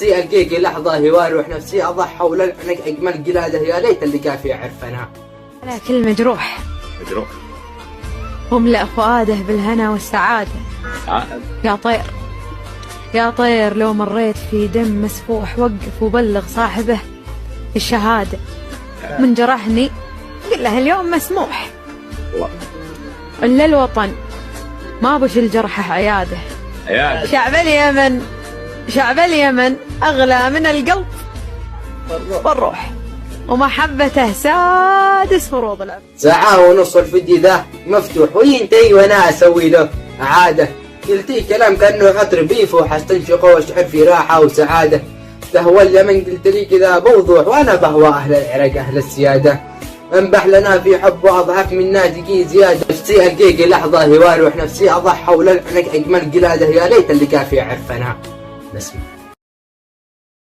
ألقيك لحظة هوار ونفسي أضحى ولعنك أجمل قلادة يا ليت اللي كان في عرفنا. على كل مجروح واملأ فؤاده بالهنا والسعادة. يا طير يا طير لو مريت في دم مسفوح وقف وبلغ صاحبه الشهادة. من جرحني قل له اليوم مسموح. إلا الوطن ما بش الجرح عياده. شعب اليمن أغلى من القلب والروح ومحبته سادس فروض العبد. ساعة ونص الفيديو ذا مفتوح وينتهي وانا اسوي له عادة. قلتي كلام كأنه عطر بيفوح استنشقه واشعر في راحة وسعادة. تهوى اليمن قلت لي كذا بوضوح وانا بهوى اهل العراق اهل السيادة. انبح لنا في حب واضحك من نادقي زيادة. نفسي القيك لحظة هوار ونفسي اضحى ولعنك اجمل قلادة يا ليت اللي كان في عرفنا. نسمع.